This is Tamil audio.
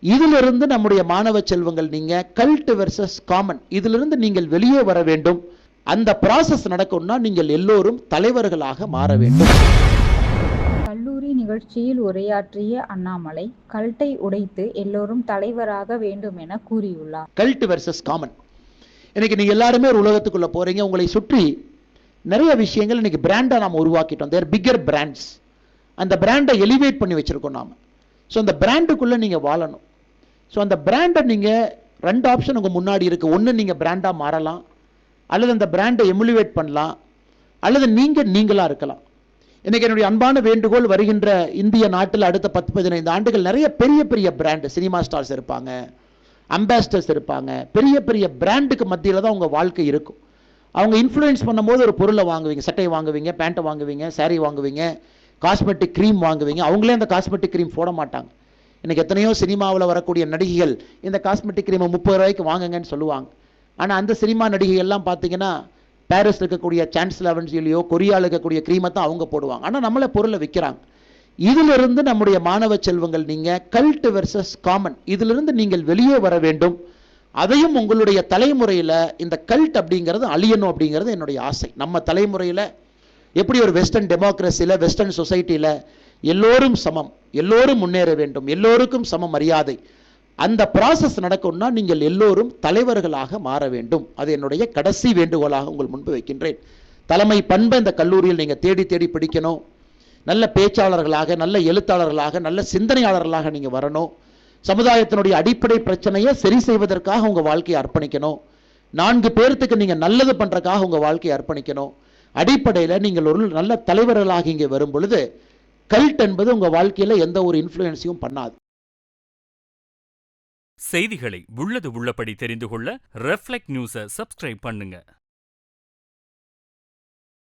இதிலிருந்து நம்முடைய மாணவ செல்வங்கள் நீங்க கல்ட் வெர்சஸ் காமன் இதிலிருந்து நீங்கள் வெளியே வர வேண்டும். அந்த ப்ராசஸ் நடக்கும்னா நீங்கள் எல்லோரும் தலைவர்களாக மாற வேண்டும். கல்லூரி நிகழ்ச்சியில் உரையாற்றிய அண்ணாமலை கல்ட்டை உடைத்து எல்லோரும் தலைவராக வேண்டும் என கூறியுள்ளார். Cult versus common. இன்னைக்கு நீங்க எல்லாருமே ஒரு உலகத்துக்குள்ள போறீங்க. உங்களை சுற்றி நிறைய விஷயங்கள் இன்னைக்கு பிராண்டா நாம உருவாக்கிட்டோம். தேர் பிக்கர் பிராண்ட்ஸ். அந்த பிராண்டை எலிவேட் பண்ணி வச்சிருக்கோம் நாம. ஸோ அந்த பிராண்டுக்குள்ள நீங்க வாழணும். ஸோ அந்த பிராண்டை நீங்க ரெண்டு ஆப்ஷன் உங்க முன்னாடி இருக்கு. ஒன்று நீங்க பிராண்டா மாறலாம், அல்லது அந்த பிராண்டை எமுலிவேட் பண்ணலாம், அல்லது நீங்களா இருக்கலாம். இன்னைக்கு என்னுடைய அன்பான வேண்டுகோள், வருகின்ற இந்திய நாட்டில் அடுத்த 10-15 ஆண்டுகள் நிறைய பெரிய பெரிய பிராண்ட் சினிமா ஸ்டார்ஸ் இருப்பாங்க, அம்பாசிடர்ஸ் இருப்பாங்க. பெரிய பெரிய பிராண்டுக்கு மத்தியில் தான் உங்கள் வாழ்க்கை இருக்கும். அவங்க இன்ஃப்ளூயன்ஸ் பண்ணும்போது ஒரு பொருளை வாங்குவீங்க, சட்டை வாங்குவீங்க, பேண்ட்டை வாங்குவீங்க, சாரீ வாங்குவீங்க, காஸ்மெட்டிக் க்ரீம் வாங்குவீங்க. அவங்களே அந்த காஸ்மெட்டிக் க்ரீம் போட மாட்டாங்க. இன்றைக்கி எத்தனையோ சினிமாவில் வரக்கூடிய நடிகைகள் இந்த காஸ்மெட்டிக் க்ரீமை 30 ரூபாய்க்கு வாங்குங்கன்னு சொல்லுவாங்க. ஆனால் அந்த சினிமா நடிகைகள்லாம் பார்த்தீங்கன்னா பாரிஸில் இருக்கக்கூடிய சான்சலர் அவென்யூலையோ கொரியாவில் இருக்கக்கூடிய க்ரீமை தான் அவங்க போடுவாங்க. ஆனால் நம்மளே பொருளை விற்கிறாங்க. இதிலிருந்து நம்முடைய மாணவ செல்வங்கள் நீங்கள் கல்ட் வெர்சஸ் காமன் இதிலிருந்து நீங்கள் வெளியே வர வேண்டும். அதையும் உங்களுடைய தலைமுறையில் இந்த கல்ட் அப்படிங்கிறது அழியணும் அப்படிங்கிறது என்னுடைய ஆசை. நம்ம தலைமுறையில் எப்படி ஒரு வெஸ்டர்ன் டெமோக்ரஸியில் வெஸ்டர்ன் சொசைட்டியில் எல்லோரும் சமம், எல்லோரும் முன்னேற வேண்டும், எல்லோருக்கும் சம மரியாதை, அந்த ப்ராசஸ் நடக்கும்னா நீங்கள் எல்லோரும் தலைவர்களாக மாற வேண்டும். அது என்னுடைய கடைசி வேண்டுகோளாக உங்கள் முன்பு வைக்கின்றேன். தலைமை பண்பை இந்த கல்லூரியில் நீங்கள் தேடி தேடி பிடிக்கணும். நல்ல பேச்சாளர்களாக, நல்ல எழுத்தாளர்களாக, நல்ல சிந்தனையாளர்களாக நீங்கள் வரணும். சமுதாயத்தினுடைய அடிப்படை பிரச்சனையை சரி செய்வதற்காக உங்கள் வாழ்க்கையை அர்ப்பணிக்கணும். 4 பேர்த்துக்கு நீங்கள் நல்லது பண்ணுறதுக்காக உங்கள் வாழ்க்கையை அர்ப்பணிக்கணும். அடிப்படையில் நீங்கள் ஒரு நல்ல தலைவர்களாக இங்கே வரும் பொழுது கல்ட் என்பது உங்கள் வாழ்க்கையில் எந்த ஒரு இன்ஃப்ளூயன்ஸையும் பண்ணாது. செய்திகளை உள்ளது உள்ளபடி தெரிந்து கொள்ள ரெஃப்ளெக்ட் நியூஸை சப்ஸ்கிரைப் பண்ணுங்க.